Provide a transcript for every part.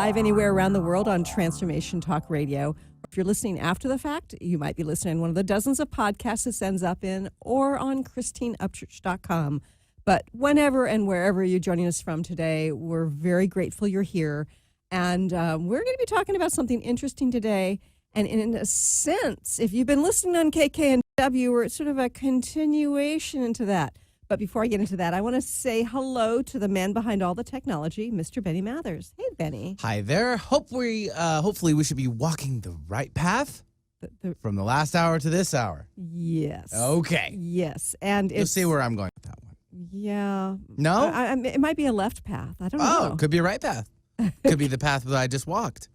live anywhere around the world on Transformation Talk Radio. If you're listening after the fact, you might be listening to one of the dozens of podcasts this ends up in, or on ChristineUpchurch.com. But whenever and wherever you're joining us from today, we're very grateful you're here. And we're going to be talking about something interesting today. And in a sense, if you've been listening on KKNW, we're sort of a continuation into that. But before I get into that, I want to say hello to the man behind all the technology, Mr. Benny Mathers. Hey, Benny. Hi there. Hopefully we should be walking the right path from the last hour to this hour. Yes. Okay. Yes. And You'll see where I'm going with that one. Yeah. No? It might be a left path. I don't know. Oh, could be a right path. Could be the path that I just walked.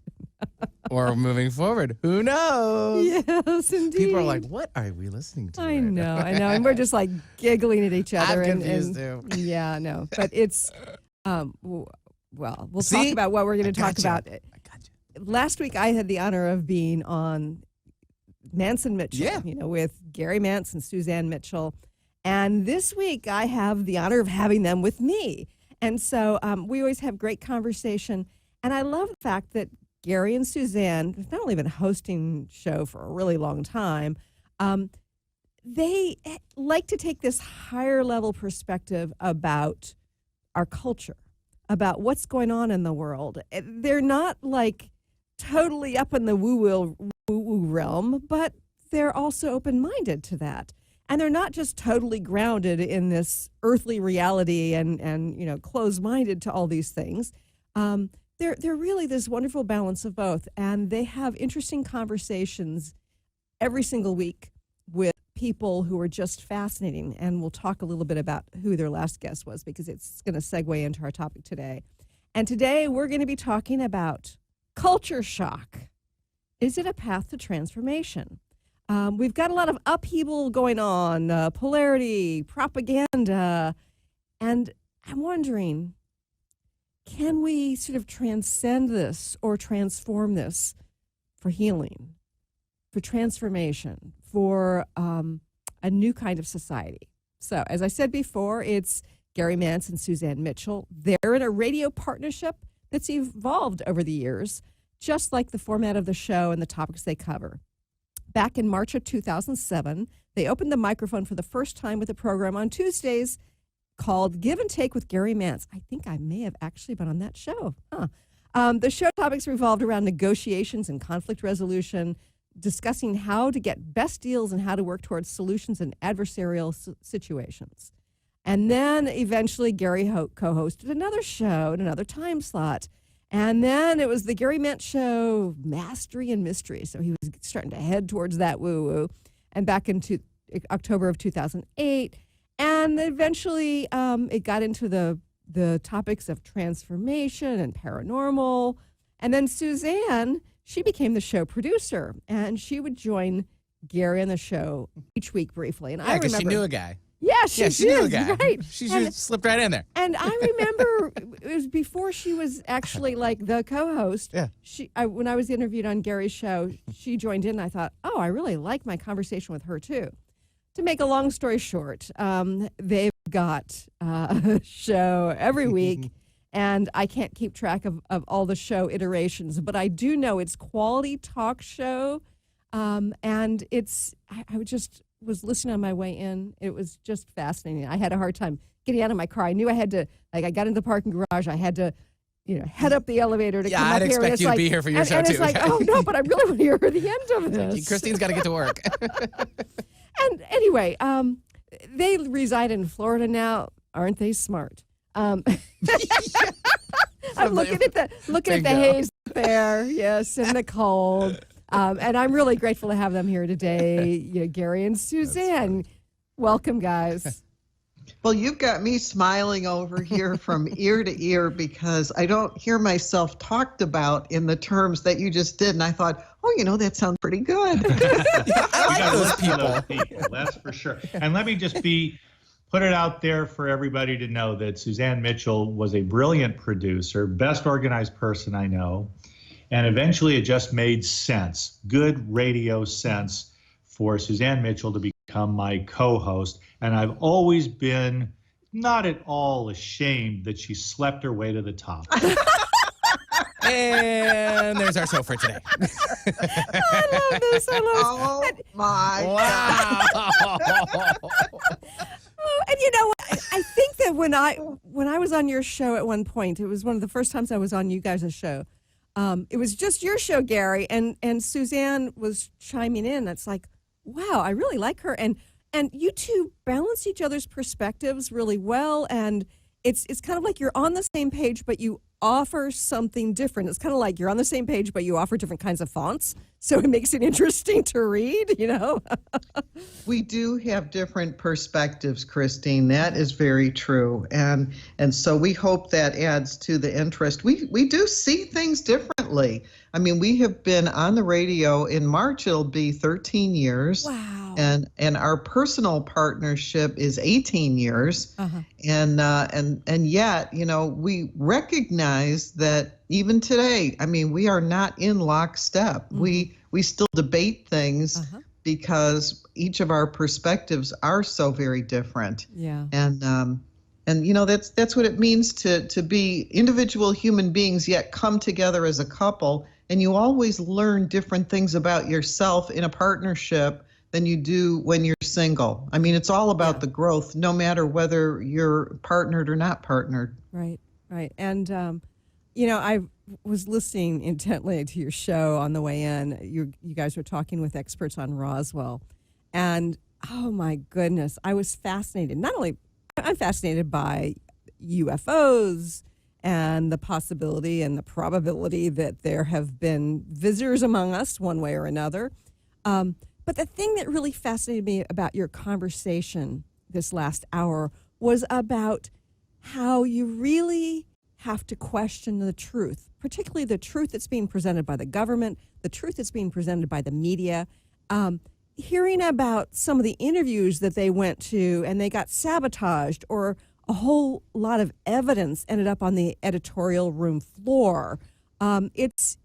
Or moving forward. Who knows? Yes, indeed. People are like, what are we listening to? I know. And we're just like giggling at each other. I'm confused too. Yeah, no. But it's, we'll See? talk about what we're going to talk about. I got you. Last week, I had the honor of being on Mantz and Mitchell, with Gary Mantz and Suzanne Mitchell. And this week, I have the honor of having them with me. And so we always have great conversation. And I love the fact that Gary and Suzanne have not only been hosting show for a really long time, they like to take this higher level perspective about our culture, about what's going on in the world. They're not like totally up in the woo-woo realm, but they're also open-minded to that. And they're not just totally grounded in this earthly reality and closed-minded to all these things. They're really this wonderful balance of both, and they have interesting conversations every single week with people who are just fascinating, and we'll talk a little bit about who their last guest was because it's going to segue into our topic today. And today we're going to be talking about culture shock. Is it a path to transformation? We've got a lot of upheaval going on, polarity, propaganda, and I'm wondering, can we sort of transcend this or transform this for healing, for transformation, for a new kind of society? So, as I said before, it's Gary Mantz and Suzanne Mitchell. They're in a radio partnership that's evolved over the years, just like the format of the show and the topics they cover. Back in March of 2007, they opened the microphone for the first time with a program on Tuesdays called Give and Take with Gary Mantz. I think I may have actually been on that show. The show topics revolved around negotiations and conflict resolution, discussing how to get best deals and how to work towards solutions in adversarial situations. And then eventually Gary co-hosted another show in another time slot. And then it was the Gary Mantz show, Mastery and Mystery. So he was starting to head towards that woo-woo. And back into October of 2008, and eventually it got into the topics of transformation and paranormal. And then Suzanne, she became the show producer, and she would join Gary on the show each week briefly. And I remember she knew a guy. Yeah, she knew a guy. Right. She just slipped right in there. And I remember it was before she was actually like the co-host. Yeah. When I was interviewed on Gary's show, she joined in, and I thought, oh, I really like my conversation with her too. To make a long story short, they've got a show every week, and I can't keep track of all the show iterations, but I do know it's quality talk show, and it's, I was listening on my way in. It was just fascinating. I had a hard time getting out of my car. I knew I had to, I got into the parking garage, I had to, head up the elevator to come up I'd here. expect you to be here for your show, and too. it's like, oh, no, but I really want to hear the end of this. Christine's got to get to work. And anyway, they reside in Florida now. Aren't they smart? I'm looking at the haze there, yes, and the cold. And I'm really grateful to have them here today, Gary and Suzanne. Welcome, guys. Well, you've got me smiling over here from ear to ear because I don't hear myself talked about in the terms that you just did. And I thought, oh, that sounds pretty good. I like those people. That's for sure. And let me just put it out there for everybody to know that Suzanne Mitchell was a brilliant producer, best organized person I know. And eventually it just made sense, good radio sense, for Suzanne Mitchell to become my co-host. And I've always been not at all ashamed that she slept her way to the top. And there's our show for today. I love this. Oh my Wow. And you know what? I think that when I was on your show at one point, it was one of the first times I was on you guys' show. It was just your show, Gary, and Suzanne was chiming in. It's like, wow, I really like her, and you two balance each other's perspectives really well, and it's kind of like you're on the same page, but you offer something different. It's kind of like you're on the same page, but you offer different kinds of fonts, so it makes it interesting to read, you know? We do have different perspectives, Christine. That is very true. And so we hope that adds to the interest. We do see things differently. I mean, we have been on the radio. In March, it'll be 13 years. Wow. And our personal partnership is 18 years. Uh-huh. And yet, you know, we recognize that even today, I mean, we are not in lockstep. Mm-hmm. We still debate things Uh-huh. because each of our perspectives are so very different. Yeah. And you know, that's what it means to be individual human beings yet come together as a couple. And you always learn different things about yourself in a partnership than you do when you're single. I mean, it's all about the growth, no matter whether you're partnered or not partnered. Right, right. And, you know, I was listening intently to your show on the way in. You guys were talking with experts on Roswell. And, oh, my goodness, I was fascinated. Not only, I'm fascinated by UFOs and the possibility and the probability that there have been visitors among us one way or another. But the thing that really fascinated me about your conversation this last hour was about how you really have to question the truth, particularly the truth that's being presented by the government, the truth that's being presented by the media. Hearing about some of the interviews that they went to and they got sabotaged, or a whole lot of evidence ended up on the editorial room floor.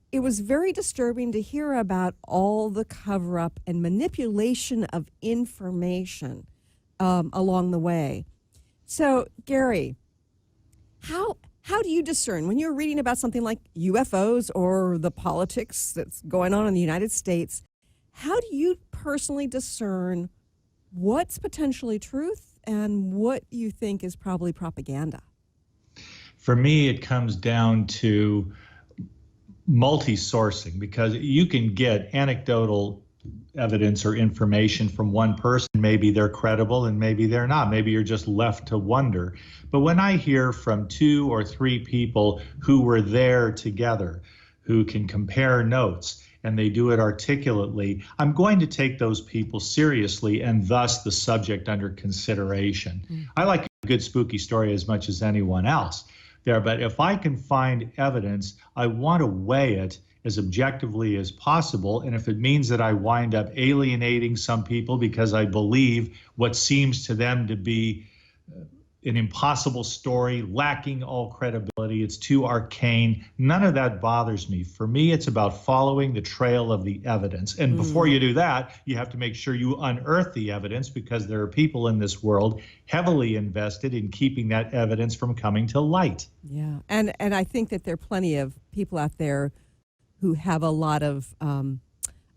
It was very disturbing to hear about all the cover-up and manipulation of information along the way. So, Gary, how do you discern when you're reading about something like UFOs or the politics that's going on in the United States? How do you personally discern what's potentially truth and what you think is probably propaganda? For me, it comes down to multi-sourcing, because you can get anecdotal evidence or information from one person. Maybe they're credible and maybe they're not. Maybe you're just left to wonder. But when I hear from 2 or 3 people who were there together, who can compare notes, and they do it articulately, I'm going to take those people seriously and thus the subject under consideration. I like a good spooky story as much as anyone else there, but if I can find evidence, I want to weigh it as objectively as possible. And if it means that I wind up alienating some people because I believe what seems to them to be an impossible story, lacking all credibility, it's too arcane, none of that bothers me. For me, it's about following the trail of the evidence. And before you do that, you have to make sure you unearth the evidence, because there are people in this world heavily invested in keeping that evidence from coming to light. Yeah, and I think that there are plenty of people out there who have a lot of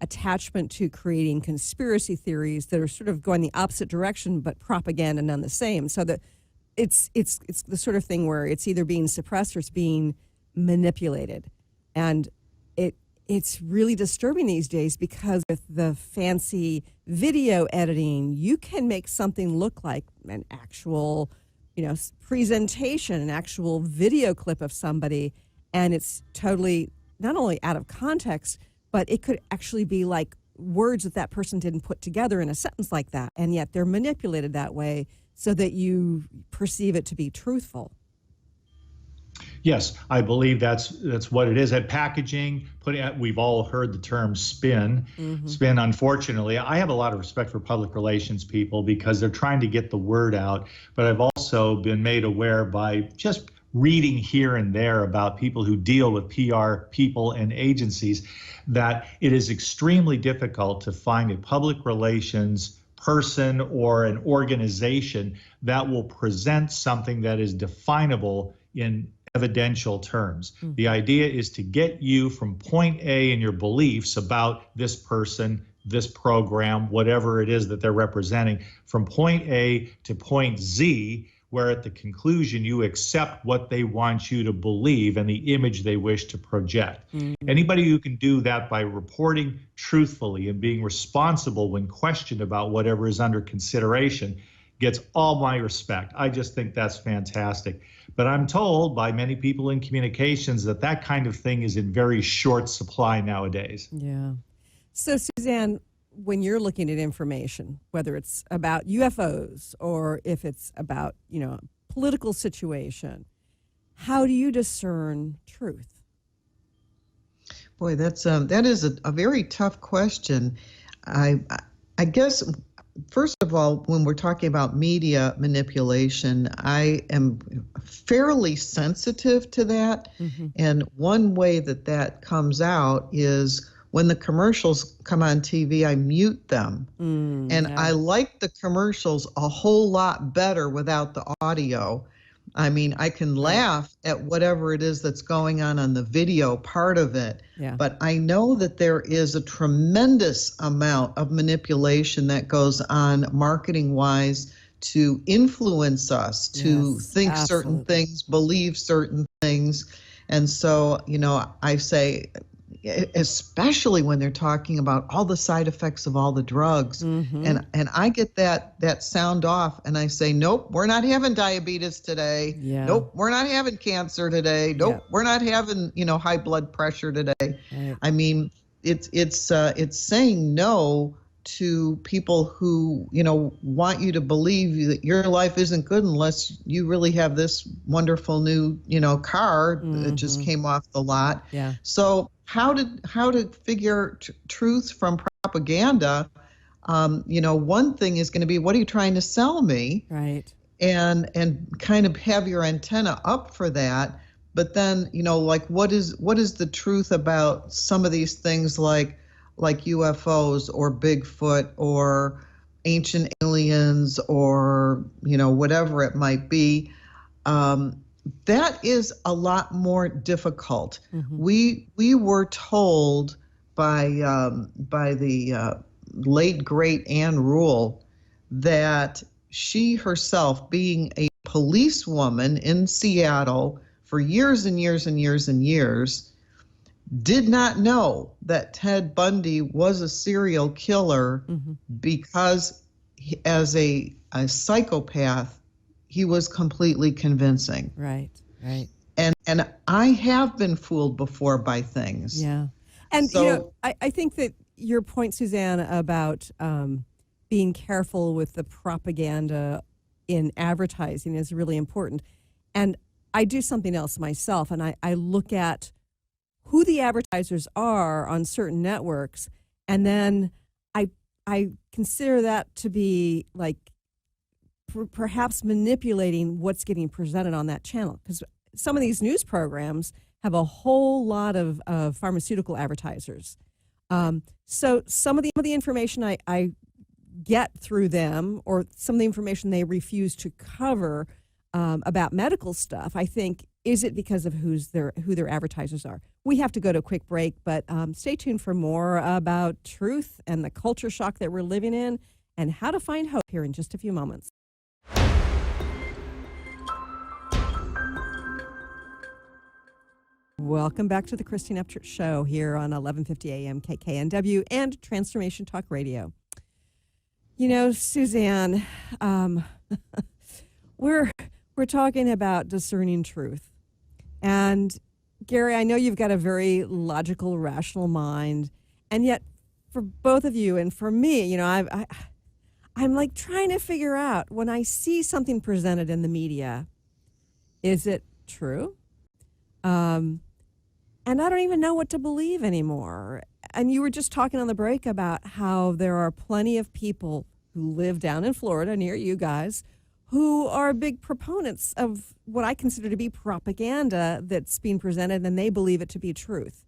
attachment to creating conspiracy theories that are sort of going the opposite direction, but propaganda none the same. So that it's the sort of thing where it's either being suppressed or it's being manipulated. And it's really disturbing these days, because with the fancy video editing, you can make something look like an actual, presentation, an actual video clip of somebody, and it's totally not only out of context, but it could actually be like words that person didn't put together in a sentence like that, and yet they're manipulated that way so that you perceive it to be truthful. Yes, I believe that's what it is. At packaging, we've all heard the term spin. Spin, unfortunately, I have a lot of respect for public relations people because they're trying to get the word out. But I've also been made aware by just reading here and there about people who deal with PR people and agencies that it is extremely difficult to find a public relations person or an organization that will present something that is definable in evidential terms. The idea is to get you from point A in your beliefs about this person, this program, whatever it is that they're representing, from point A to point Z, where at the conclusion you accept what they want you to believe and the image they wish to project. Anybody who can do that by reporting truthfully and being responsible when questioned about whatever is under consideration gets all my respect. I just think that's fantastic. But I'm told by many people in communications that that kind of thing is in very short supply nowadays. Yeah. So, Suzanne, when you're looking at information, whether it's about UFOs or if it's about, political situation, how do you discern truth? Boy, that is a very tough question. I guess, first of all, when we're talking about media manipulation, I am fairly sensitive to that. And one way that comes out is when the commercials come on TV, I mute them. I like the commercials a whole lot better without the audio. I mean, I can laugh at whatever it is that's going on the video part of it, but I know that there is a tremendous amount of manipulation that goes on marketing-wise to influence us to think certain things, believe certain things. And so, I say, especially when they're talking about all the side effects of all the drugs. And I get that sound off and I say, nope, we're not having diabetes today. Nope, we're not having cancer today. Nope, we're not having, high blood pressure today. I mean, it's saying no to people who, want you to believe that your life isn't good unless you really have this wonderful new, car that just came off the lot. So how to figure truth from propaganda? One thing is going to be, what are you trying to sell me? Right. And kind of have your antenna up for that. But then, like what is the truth about some of these things like UFOs or Bigfoot or ancient aliens or, whatever it might be? That is a lot more difficult. We were told by the late great Anne Rule that she herself, being a policewoman in Seattle for years and years and years and years, did not know that Ted Bundy was a serial killer because as a psychopath, he was completely convincing. Right. And I have been fooled before by things. Yeah. And, so, I think that your point, Suzanne, about being careful with the propaganda in advertising is really important. And I do something else myself, and I look at who the advertisers are on certain networks, and then I consider that to be like perhaps manipulating what's getting presented on that channel, because some of these news programs have a whole lot of pharmaceutical advertisers. So some of the information I get through them, or some of the information they refuse to cover about medical stuff, I think, is it because of who their advertisers are? We have to go to a quick break, but stay tuned for more about truth and the culture shock that we're living in and how to find hope here in just a few moments. Welcome back to the Christine Upchurch Show here on 1150 AM KKNW and Transformation Talk Radio. Suzanne, we're talking about discerning truth. And Gary, I know you've got a very logical, rational mind, and yet for both of you and for me, I'm like trying to figure out, when I see something presented in the media, is it true? And I don't even know what to believe anymore. And you were just talking on the break about how there are plenty of people who live down in Florida near you guys who are big proponents of what I consider to be propaganda that's being presented, and they believe it to be truth.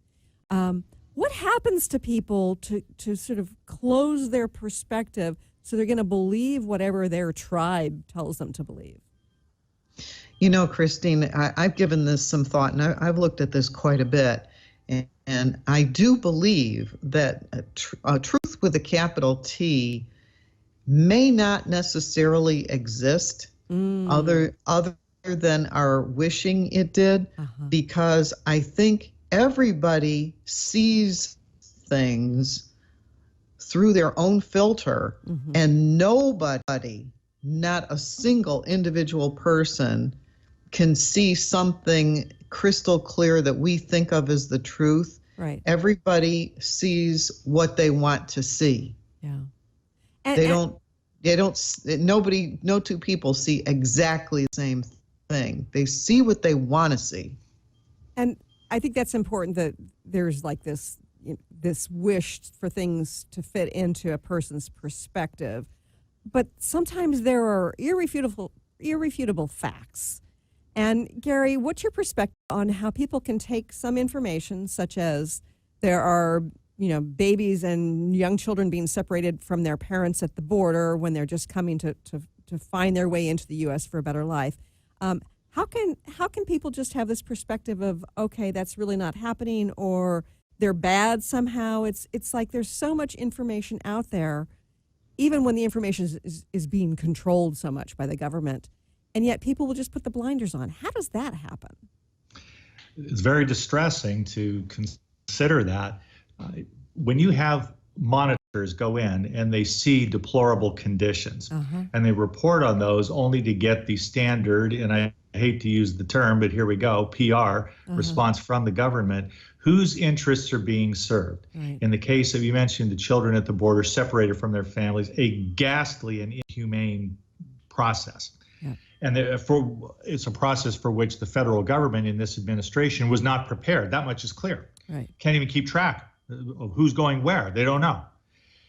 What happens to people to sort of close their perspective so they're going to believe whatever their tribe tells them to believe? You know, Christine, I've given this some thought, and I've looked at this quite a bit. And I do believe that a truth with a capital T may not necessarily exist other than our wishing it did, because I think everybody sees things through their own filter, and nobody, not a single individual person, can see something crystal clear that we think of as the truth. Right. Everybody sees what they want to see. Yeah. No two people see exactly the same thing. They see what they want to see. And I think that's important, that there's like this wish for things to fit into a person's perspective. But sometimes there are irrefutable facts. And Gary, what's your perspective on how people can take some information, such as there are, babies and young children being separated from their parents at the border when they're just coming to find their way into the U.S. for a better life? How can people just have this perspective of, okay, that's really not happening, or they're bad somehow? It's like there's so much information out there, even when the information is being controlled so much by the government. And yet people will just put the blinders on. How does that happen? It's very distressing to consider that. When you have monitors go in and they see deplorable conditions, and they report on those only to get the standard, and I hate to use the term, but here we go, PR response from the government, whose interests are being served. Right. In the case of, you mentioned the children at the border separated from their families, a ghastly and inhumane process. And it's a process for which the federal government in this administration was not prepared. That much is clear. Right. Can't even keep track of who's going where. They don't know.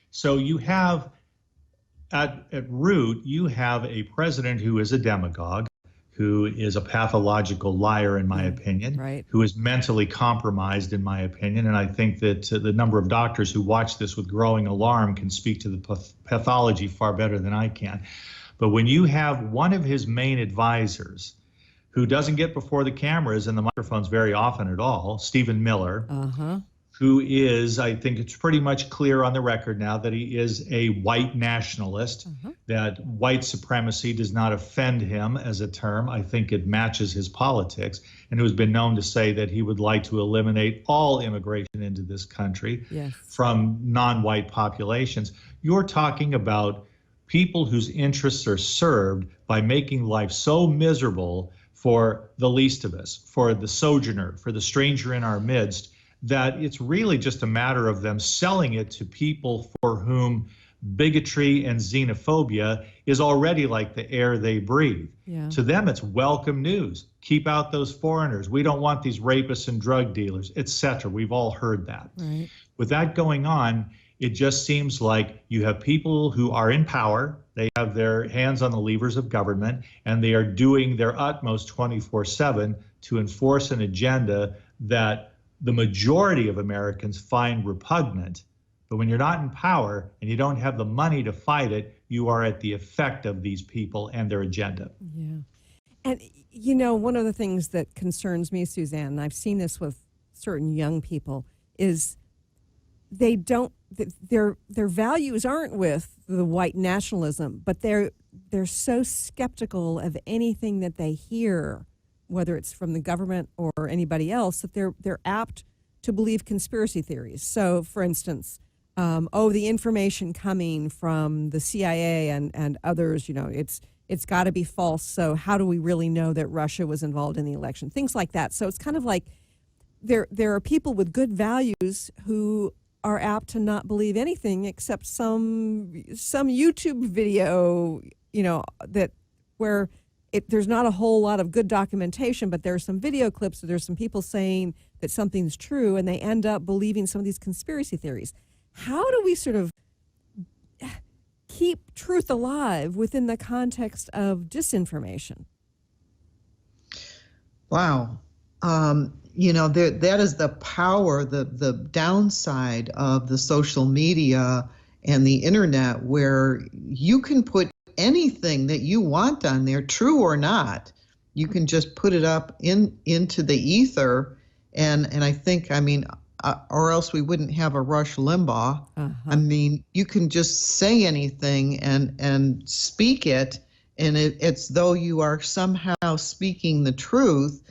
So you have, at root, you have a president who is a demagogue, who is a pathological liar, in my opinion, who is mentally compromised, in my opinion. And I think that the number of doctors who watch this with growing alarm can speak to the pathology far better than I can. But when you have one of his main advisors who doesn't get before the cameras and the microphones very often at all, Stephen Miller, who is, I think it's pretty much clear on the record now that he is a white nationalist, that white supremacy does not offend him as a term. I think it matches his politics, and who's been known to say that he would like to eliminate all immigration into this country from non-white populations. You're talking about people whose interests are served by making life so miserable for the least of us, for the sojourner, for the stranger in our midst, that it's really just a matter of them selling it to people for whom bigotry and xenophobia is already like the air they breathe. To them, it's welcome news. Keep out those foreigners. We don't want these rapists and drug dealers, etc. We've all heard that. With that going on, it just seems like you have people who are in power, they have their hands on the levers of government, and they are doing their utmost 24/7 to enforce an agenda that the majority of Americans find repugnant. But when you're not in power and you don't have the money to fight it, you are at the effect of these people and their agenda. And, one of the things that concerns me, Suzanne, and I've seen this with certain young people, is their values aren't with the white nationalism, but they're so skeptical of anything that they hear, whether it's from the government or anybody else, that they're apt to believe conspiracy theories. So, for instance, the information coming from the CIA and others, it's got to be false. So how do we really know that Russia was involved in the election? Things like that. So it's kind of like there are people with good values who are apt to not believe anything except some YouTube video, that where there's not a whole lot of good documentation, but there's some video clips, or there's some people saying that something's true, and they end up believing some of these conspiracy theories. How do we sort of keep truth alive within the context of disinformation? Wow. That is the power, the downside of the social media and the internet, where you can put anything that you want on there, true or not, You can just put it up into the ether, and I think, I mean, or else we wouldn't have a Rush Limbaugh. I mean, you can just say anything and speak it, and it's though you are somehow speaking the truth.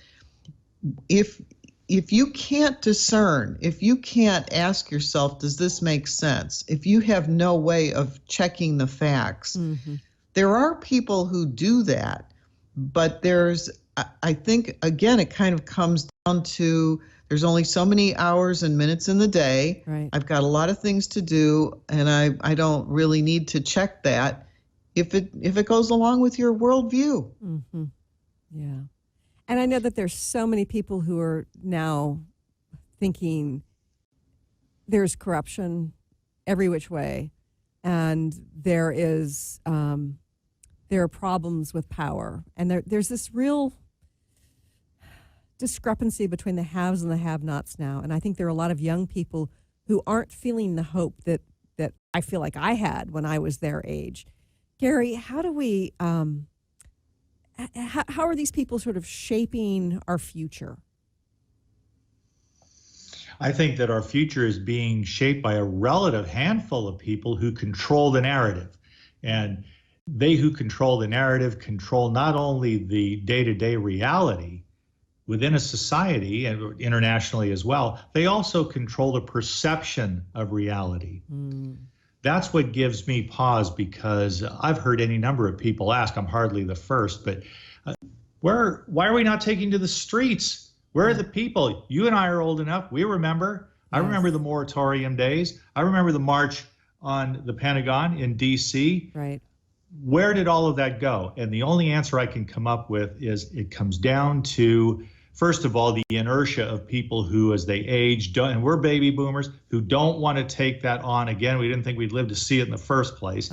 If you can't discern, if you can't ask yourself, does this make sense? If you have no way of checking the facts, there are people who do that. But I think, again, it kind of comes down to there's only so many hours and minutes in the day. Right. I've got a lot of things to do, and I don't really need to check that if it goes along with your worldview. Yeah. And I know that there's so many people who are now thinking there's corruption every which way, and there are problems with power, and there's this real discrepancy between the haves and the have-nots now. And I think there are a lot of young people who aren't feeling the hope that I feel like I had when I was their age. Gary, how do we, how are these people sort of shaping our future? I think that our future is being shaped by a relative handful of people who control the narrative. And they who control the narrative control not only the day-to-day reality within a society and internationally as well, they also control the perception of reality. That's what gives me pause, because I've heard any number of people ask, I'm hardly the first, but why are we not taking to the streets? Where are the people? You and I are old enough. We remember. I remember the moratorium days. I remember the march on the Pentagon in D.C. Right. Where did all of that go? And the only answer I can come up with is it comes down to, first of all, the inertia of people who, as they age, and we're baby boomers, who don't want to take that on again. We didn't think we'd live to see it in the first place.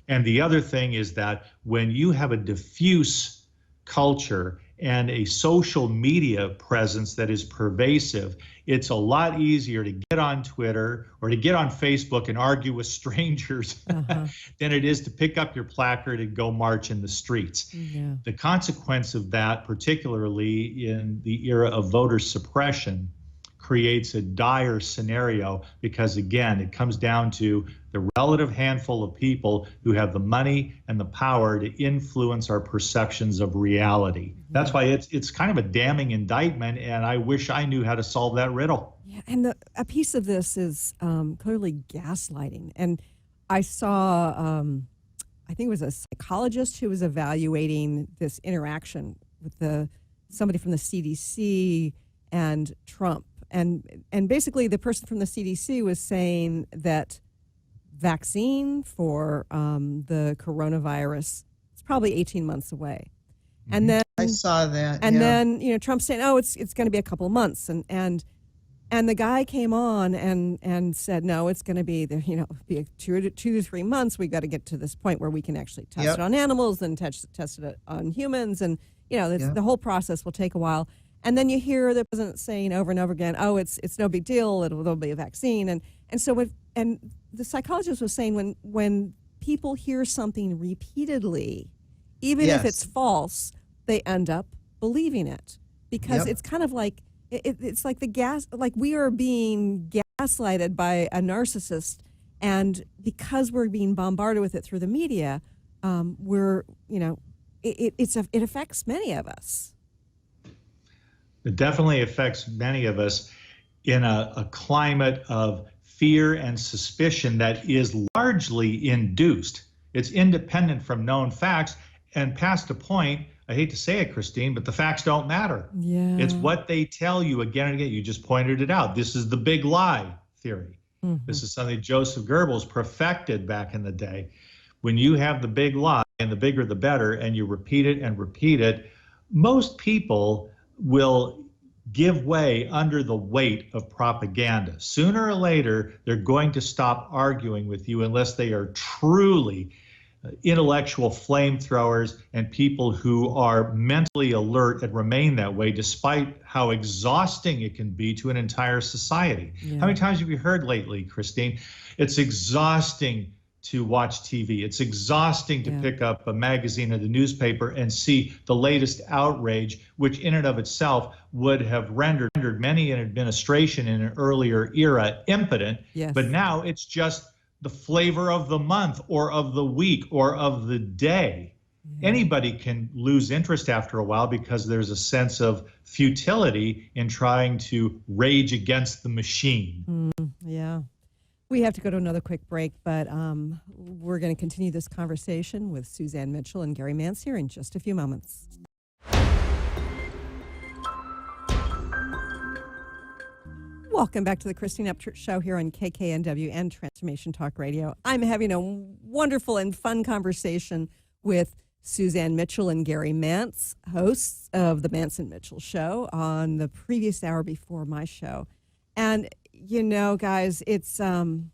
And the other thing is that when you have a diffuse culture and a social media presence that is pervasive, it's a lot easier to get on Twitter or to get on Facebook and argue with strangers than it is to pick up your placard and go march in the streets. The consequence of that, particularly in the era of voter suppression, creates a dire scenario, because again, it comes down to the relative handful of people who have the money and the power to influence our perceptions of reality. That's why it's kind of a damning indictment, and I wish I knew how to solve that riddle. Yeah, and a piece of this is clearly gaslighting. And I saw, I think it was a psychologist who was evaluating this interaction with somebody from the CDC and Trump. And basically the person from the CDC was saying that vaccine for the coronavirus is probably 18 months away. And then I saw that. And then, Trump's saying, oh, it's going to be a couple of months. And the guy came on and said, no, it's going to be, be 2 to 3 months. We got to get to this point where we can actually test it on animals and test it on humans. And, the whole process will take a while. And then you hear the president saying over and over again, oh, it's no big deal. There'll be a vaccine. And so the psychologist was saying when people hear something repeatedly, even if it's false, they end up believing it, because it's kind of like it's like like we are being gaslighted by a narcissist, and because we're being bombarded with it through the media, it affects many of us. It definitely affects many of us in a climate of fear and suspicion that is largely induced. It's independent from known facts, and past a point, I hate to say it, Christine, but the facts don't matter. Yeah. It's what they tell you again and again. You just pointed it out. This is the big lie theory. This is something Joseph Goebbels perfected back in the day. When you have the big lie, and the bigger the better, and you repeat it and repeat it, most people will give way under the weight of propaganda. Sooner or later, they're going to stop arguing with you unless they are truly intellectual flamethrowers and people who are mentally alert and remain that way despite how exhausting it can be to an entire society. How many times have you heard lately, Christine? It's exhausting to watch TV. It's exhausting to pick up a magazine or the newspaper and see the latest outrage, which in and of itself would have rendered many an administration in an earlier era impotent. Yes. But now it's just the flavor of the month or of the week or of the day. Anybody can lose interest after a while because there's a sense of futility in trying to rage against the machine. Yeah. We have to go to another quick break, but we're going to continue this conversation with Suzanne Mitchell and Gary Mantz here in just a few moments. Welcome back to the Christine Upchurch Show here on KKNW and Transformation Talk Radio. I'm having a wonderful and fun conversation with Suzanne Mitchell and Gary Mantz, hosts of the Mantz and Mitchell Show, on the previous hour before my show. And you know, guys, it's I'm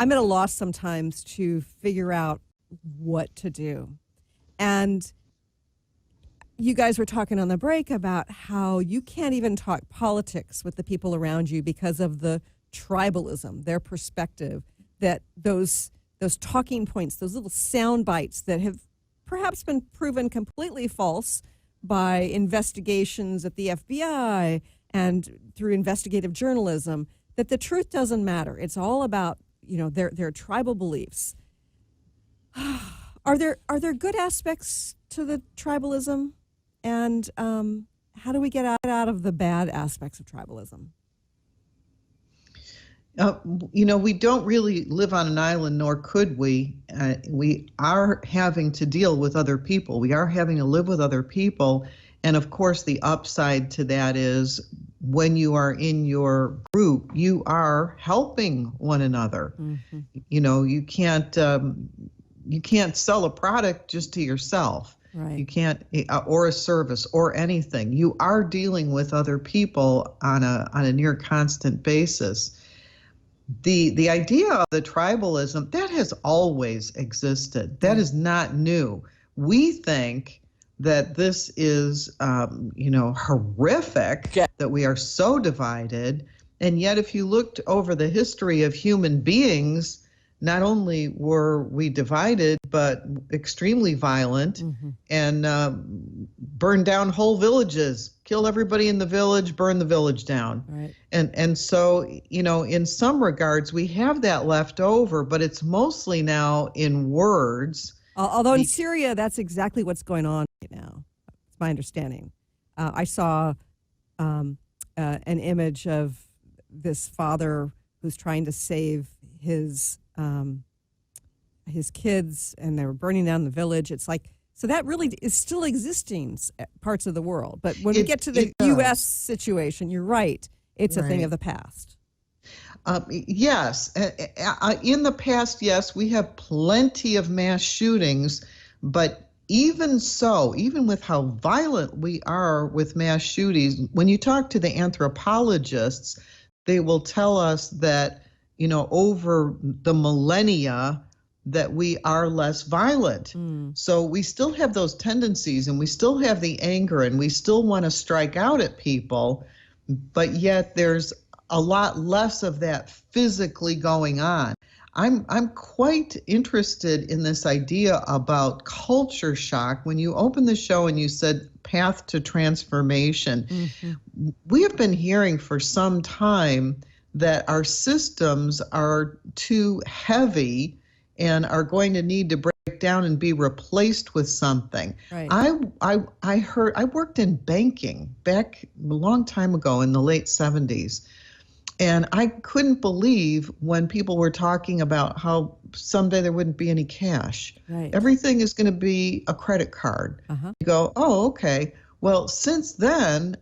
at a loss sometimes to figure out what to do. And you guys were talking on the break about how you can't even talk politics with the people around you because of the tribalism, their perspective, that those talking points, those little sound bites that have perhaps been proven completely false by investigations at the FBI and through investigative journalism, that the truth doesn't matter. It's all about, you know, their tribal beliefs. Are there good aspects to the tribalism? And how do we get out of the bad aspects of tribalism? You know, we don't really live on an island, nor could we. We are having to deal with other people. We are having to live with other people. And of course, the upside to that is when you are in your group, you are helping one another. Mm-hmm. You know, you can't sell a product just to yourself. Right. You can't, or a service or anything. You are dealing with other people on a near constant basis. The idea of the tribalism, that has always existed. That is not new. We think that this is, horrific, that we are so divided. And yet, if you looked over the history of human beings, not only were we divided, but extremely violent, mm-hmm. and burned down whole villages, kill everybody in the village, burn the village down. Right. And so, you know, in some regards, we have that left over, but it's mostly now in words. Although in Syria, that's exactly what's going on right now. It's my understanding. I saw an image of this father who's trying to save his kids, and they were burning down the village. It's like, so that really is still existing parts of the world. But when we get to the U.S. situation, you're right. It's a thing of the past. Yes. In the past, yes, we have plenty of mass shootings, but even so, even with how violent we are with mass shootings, when you talk to the anthropologists, they will tell us that, you know, over the millennia, that we are less violent. So we still have those tendencies, and we still have the anger, and we still want to strike out at people, but yet there's a lot less of that physically going on. I'm quite interested in this idea about culture shock. When you opened the show and you said path to transformation, mm-hmm. we have been hearing for some time that our systems are too heavy and are going to need to break down and be replaced with something. Right. I heard, I worked in banking back a long time ago in the late 70s. And I couldn't believe when people were talking about how someday there wouldn't be any cash. Right. Everything is going to be a credit card. Uh-huh. You go, oh, okay. Well, since then,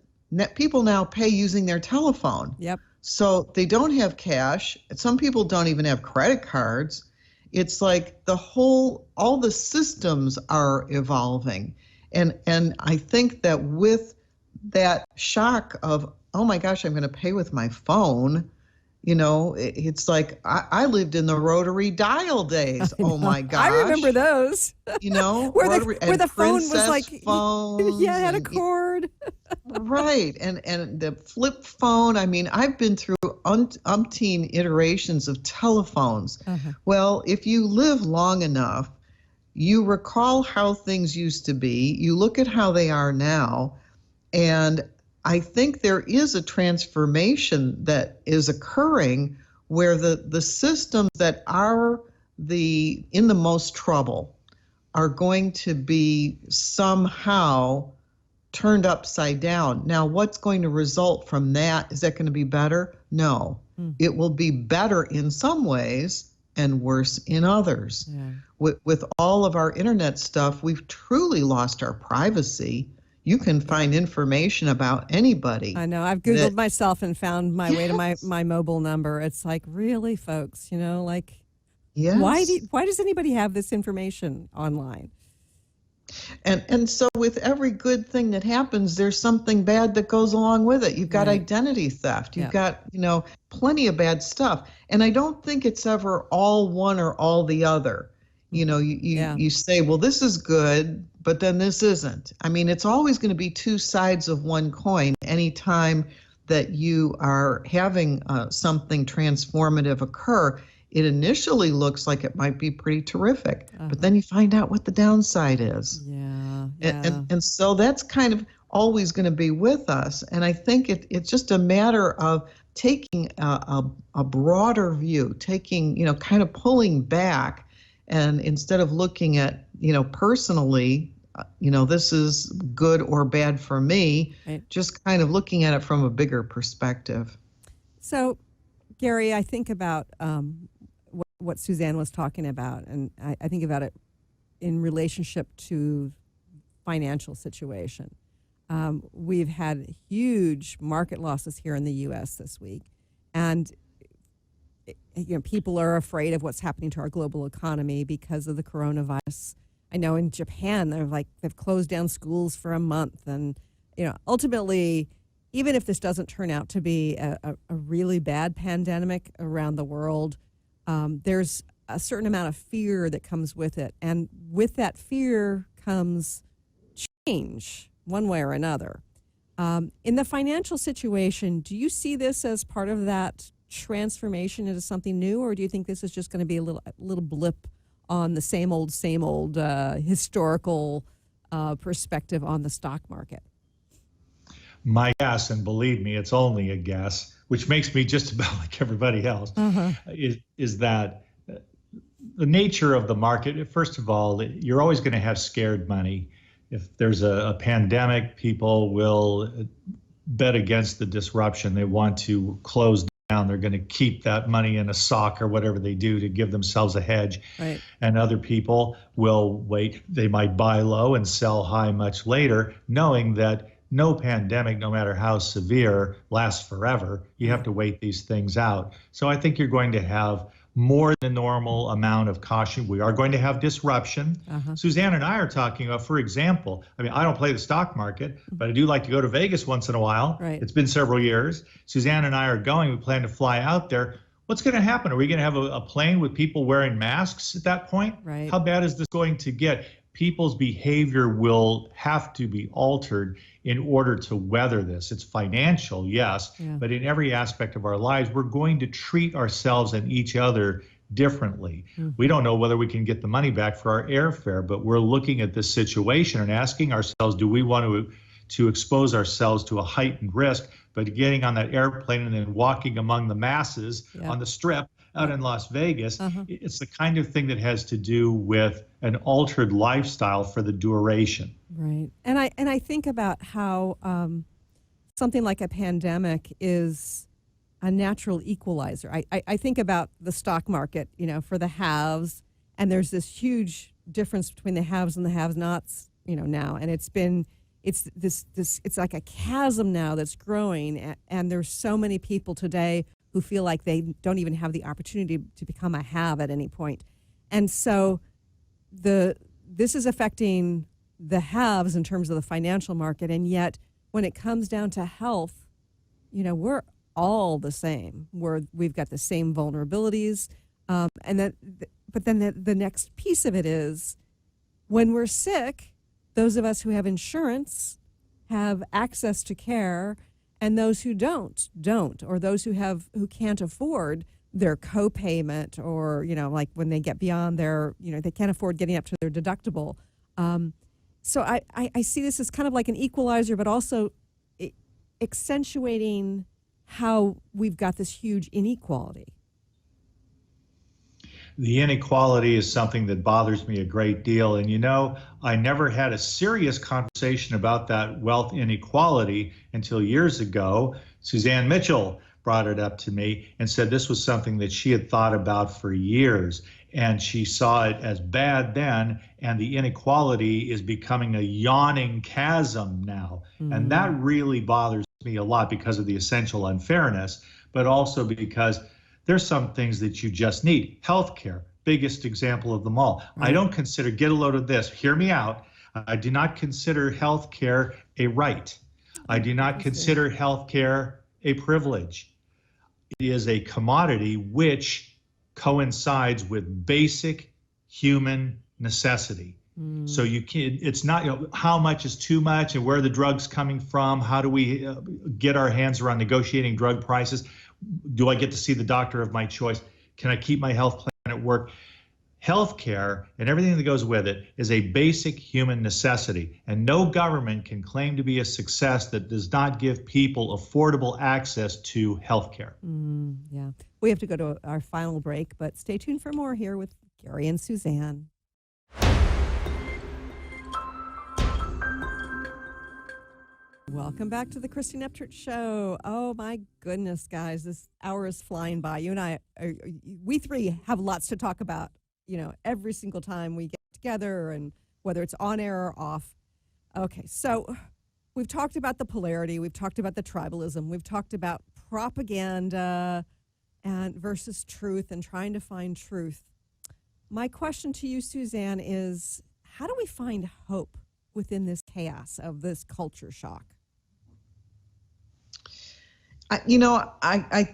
people now pay using their telephone. Yep. So they don't have cash. Some people don't even have credit cards. It's like all the systems are evolving. And I think that with that shock of, oh my gosh, I'm going to pay with my phone, It's like I lived in the rotary dial days. Oh my gosh. I remember those. Where rotary, the and phone was princess like, phones yeah, it had a cord. Right. And the flip phone. I mean, I've been through umpteen iterations of telephones. Well, if you live long enough, you recall how things used to be, you look at how they are now, and I think there is a transformation that is occurring where the systems that are in the most trouble are going to be somehow turned upside down. Now, what's going to result from that? Is that going to be better? No. It will be better in some ways and worse in others. Yeah. With all of our internet stuff, we've truly lost our privacy. You can find information about anybody. I know. I've Googled myself and found my way to my mobile number. It's like, really, folks, Yes. why does anybody have this information online? And so with every good thing that happens, there's something bad that goes along with it. You've got identity theft. You've got, plenty of bad stuff. And I don't think it's ever all one or all the other. You say, well, this is good, but then this isn't. I mean, it's always going to be two sides of one coin anytime that you are having something transformative occur. It initially looks like it might be pretty terrific, but then you find out what the downside is. Yeah. And so that's kind of always going to be with us. And I think it's just a matter of taking a broader view, kind of pulling back. And instead of looking at, personally, this is good or bad for me, just kind of looking at it from a bigger perspective. So, Gary, I think about what Suzanne was talking about, and I think about it in relationship to financial situation. We've had huge market losses here in the U.S. this week, and people are afraid of what's happening to our global economy because of the coronavirus. I know in Japan they've closed down schools for a month, and ultimately, even if this doesn't turn out to be a really bad pandemic around the world, there's a certain amount of fear that comes with it, and with that fear comes change, one way or another. In the financial situation, do you see this as part of that transformation into something new, or do you think this is just going to be a little blip on the same old historical perspective on the stock market? My guess, and believe me, it's only a guess, which makes me just about like everybody else, is that the nature of the market. First of all, you're always going to have scared money. If there's a pandemic, people will bet against the disruption. They want to close down. They're going to keep that money in a sock or whatever they do to give themselves a hedge. Right. And other people will wait. They might buy low and sell high much later, knowing that no pandemic, no matter how severe, lasts forever. You have to wait these things out. So I think you're going to have more than normal amount of caution. We are going to have disruption. Suzanne and I are talking about, for example, I mean, I don't play the stock market, but I do like to go to Vegas once in a while. Right. It's been several years. Suzanne and I are going. We plan to fly out there. What's going to happen? Are we going to have a plane with people wearing masks at that point? Right. How bad is this going to get? People's behavior will have to be altered in order to weather this. It's financial, yes, but in every aspect of our lives, we're going to treat ourselves and each other differently. We don't know whether we can get the money back for our airfare, but we're looking at this situation and asking ourselves, do we want to expose ourselves to a heightened risk, but getting on that airplane and then walking among the masses on the strip out in Las Vegas, it's the kind of thing that has to do with an altered lifestyle for the duration. Right. And I think about how something like a pandemic is a natural equalizer. I think about the stock market, for the haves, and there's this huge difference between the haves and the have-nots, now. And it's like a chasm now that's growing, and there's so many people today who feel like they don't even have the opportunity to become a have at any point. And so this is affecting the haves in terms of the financial market, and yet when it comes down to health, we're all the same. We've got the same vulnerabilities, and that. But then the next piece of it is, when we're sick, those of us who have insurance have access to care, and those who don't, or those who can't afford their co-payment, or, like when they get beyond their, they can't afford getting up to their deductible. So I see this as kind of like an equalizer, but also accentuating how we've got this huge inequality. The inequality is something that bothers me a great deal. And I never had a serious conversation about that wealth inequality until years ago. Suzanne Mitchell brought it up to me and said this was something that she had thought about for years. And she saw it as bad then, and the inequality is becoming a yawning chasm now. Mm-hmm. And that really bothers me a lot because of the essential unfairness, but also because there's some things that you just need. Healthcare, biggest example of them all. Right. I don't consider, get a load of this, hear me out. I do not consider healthcare a right. I do not consider healthcare a privilege. It is a commodity which coincides with basic human necessity. So it's not, how much is too much and where are the drugs coming from? How do we get our hands around negotiating drug prices? Do I get to see the doctor of my choice? Can I keep my health plan at work? Healthcare and everything that goes with it is a basic human necessity, and no government can claim to be a success that does not give people affordable access to healthcare. Yeah, we have to go to our final break, but stay tuned for more here with Gary and Suzanne. Welcome back to the Christine Upchurch Show. Oh my goodness, guys, this hour is flying by. You and I, we three have lots to talk about, every single time we get together, and whether it's on air or off. Okay, so we've talked about the polarity, we've talked about the tribalism, we've talked about propaganda and versus truth and trying to find truth. My question to you, Suzanne, is how do we find hope within this chaos of this culture shock? I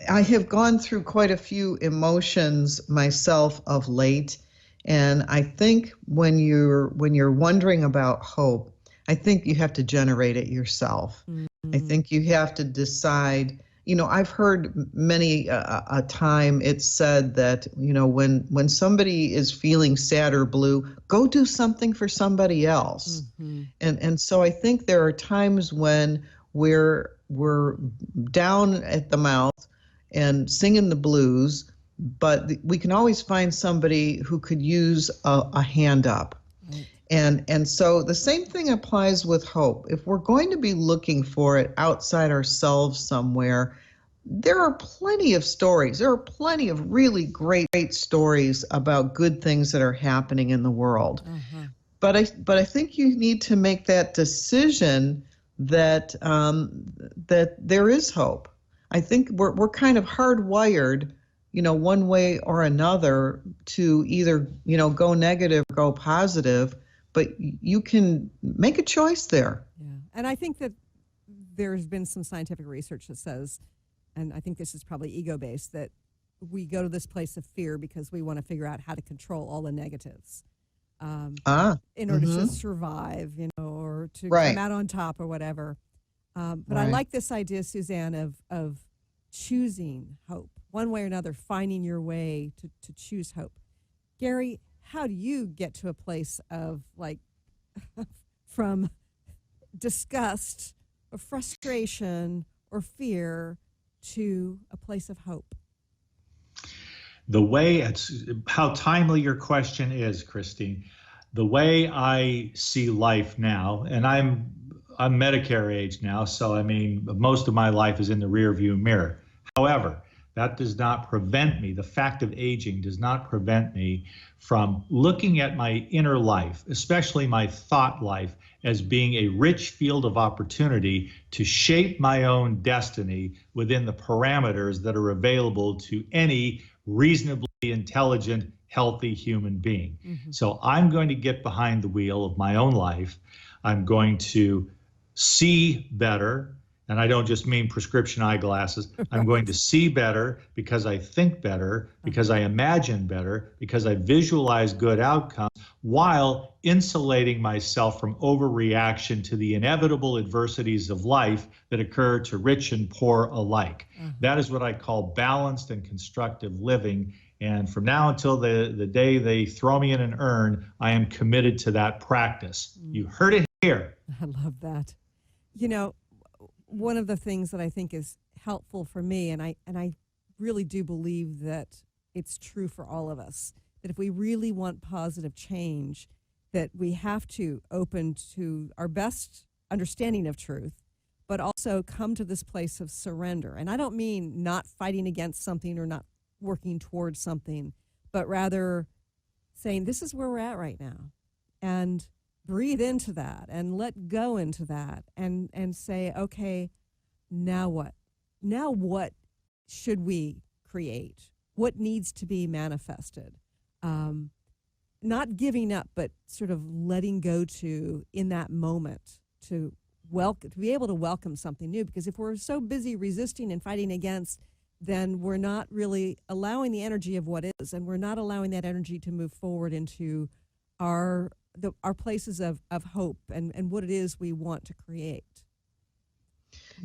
have gone through quite a few emotions myself of late, and I think when you're wondering about hope, I think you have to generate it yourself. Mm-hmm. I think you have to decide. I've heard many a time it's said that when somebody is feeling sad or blue, go do something for somebody else. Mm-hmm. And so I think there are times when we're down at the mouth and singing the blues, but we can always find somebody who could use a hand up. Right. And so the same thing applies with hope. If we're going to be looking for it outside ourselves somewhere, there are plenty of stories. There are plenty of really great stories about good things that are happening in the world. Uh-huh. But I think you need to make that decision that that there is hope. I think we're kind of hardwired, one way or another to either, go negative or go positive, but you can make a choice there. Yeah. And I think that there's been some scientific research that says, and I think this is probably ego-based, that we go to this place of fear because we want to figure out how to control all the negatives. In order to survive, or to come out on top or whatever. But I like this idea, Suzanne, of choosing hope, one way or another, finding your way to choose hope. Gary, how do you get to a place of from disgust or frustration or fear to a place of hope? The way how timely your question is, Christine. The way I see life now, and I'm Medicare age now, so most of my life is in the rearview mirror. However, that does not prevent me, the fact of aging does not prevent me from looking at my inner life, especially my thought life, as being a rich field of opportunity to shape my own destiny within the parameters that are available to any reasonably intelligent, healthy human being. Mm-hmm. So I'm going to get behind the wheel of my own life. I'm going to see better And I don't just mean prescription eyeglasses. I'm going to see better because I think better, because I imagine better, because I visualize good outcomes, while insulating myself from overreaction to the inevitable adversities of life that occur to rich and poor alike. That is what I call balanced and constructive living. And from now until the day they throw me in an urn, I am committed to that practice. You heard it here. I love that. You know, one of the things that I think is helpful for me, and I really do believe that it's true for all of us, that if we really want positive change, that we have to open to our best understanding of truth, but also come to this place of surrender. And I don't mean not fighting against something or not working towards something, but rather saying, this is where we're at right now. And breathe into that and let go into that and say, okay, now what? Now what should we create? What needs to be manifested? Not giving up, but sort of letting go to in that moment to be able to welcome something new. Because if we're so busy resisting and fighting against, then we're not really allowing the energy of what is, and we're not allowing that energy to move forward into our places of hope and what it is we want to create.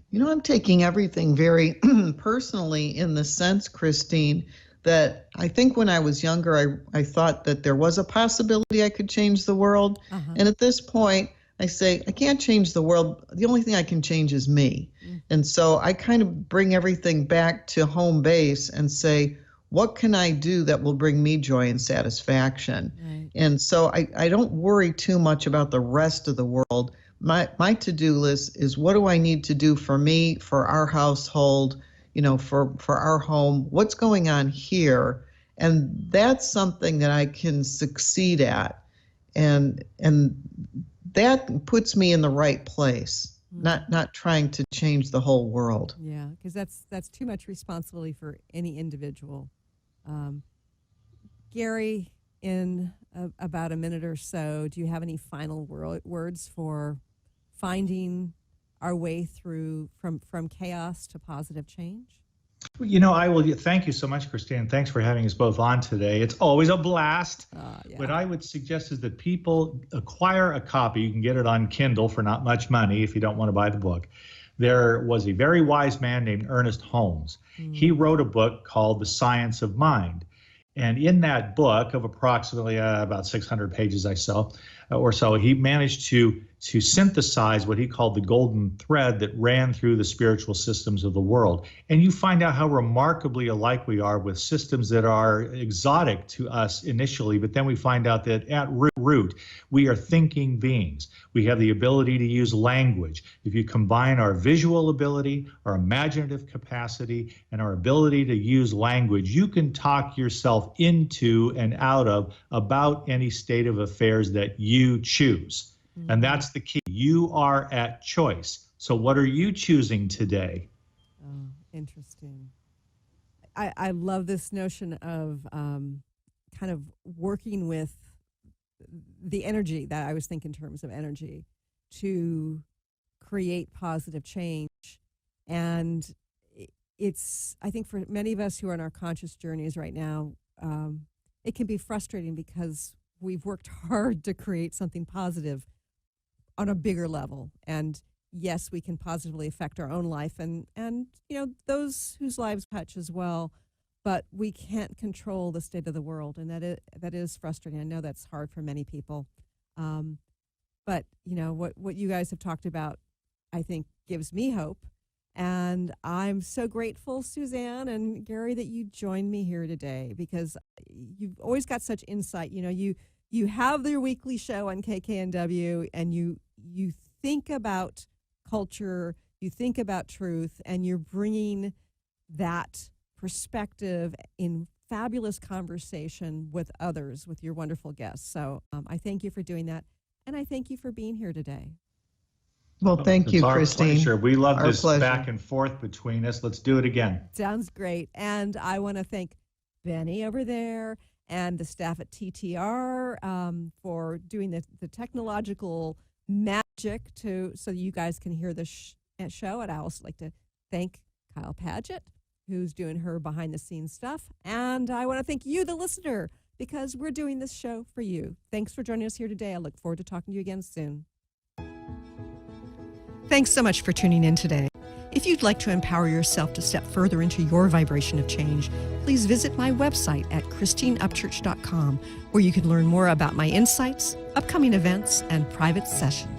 You know, I'm taking everything very personally in the sense, Christine, that I think when I was younger, I thought that there was a possibility I could change the world. And at this point, I say, I can't change the world. The only thing I can change is me. And so I kind of bring everything back to home base and say, what can I do that will bring me joy and satisfaction? Right. And so I don't worry too much about the rest of the world. My to-do list is, what do I need to do for me, for our household, you know, for our home? What's going on here? And that's something that I can succeed at. And that puts me in the right place. Not trying to change the whole world. Yeah, because that's too much responsibility for any individual. Gary, in about a minute or so, do you have any final words for finding our way through from chaos to positive change? You know, I will thank you so much, Christine. Thanks for having us both on today. It's always a blast. Yeah. What I would suggest is that people acquire a copy. You can get it on Kindle for not much money if you don't want to buy the book. There was a very wise man named Ernest Holmes. He wrote a book called The Science of Mind. And in that book of approximately about 600 pages or so, he managed to synthesize what he called the golden thread that ran through the spiritual systems of the world. And you find out how remarkably alike we are with systems that are exotic to us initially, but then we find out that at root, we are thinking beings. We have the ability to use language. If you combine our visual ability, our imaginative capacity, and our ability to use language, you can talk yourself into and out of about any state of affairs that you choose. And that's the key. You are at choice. So what are you choosing today? Oh, interesting. I love this notion of kind of working with the energy that I was thinking in terms of energy to create positive change. And it's, I think for many of us who are on our conscious journeys right now, it can be frustrating because we've worked hard to create something positive on a bigger level. And yes, we can positively affect our own life and you know, those whose lives touch as well, but we can't control the state of the world. And that is frustrating. I know that's hard for many people. But you know, what you guys have talked about, I think gives me hope. And I'm so grateful, Suzanne and Gary, that you joined me here today, because you've always got such insight. You know, you have your weekly show on KKNW, and you think about culture, you think about truth, and you're bringing that perspective in fabulous conversation with others, with your wonderful guests. So I thank you for doing that, and I thank you for being here today. Well, thank you, Christine. Pleasure. We love Our this pleasure. back and forth between us. Let's do it again. Sounds great. And I want to thank Benny over there and the staff at TTR for doing the technological magic so you guys can hear the show. And I also like to thank Kyle Padgett, who's doing her behind-the-scenes stuff. And I want to thank you, the listener, because we're doing this show for you. Thanks for joining us here today. I look forward to talking to you again soon. Thanks so much for tuning in today. If you'd like to empower yourself to step further into your vibration of change, please visit my website at christineupchurch.com, where you can learn more about my insights, upcoming events, and private sessions.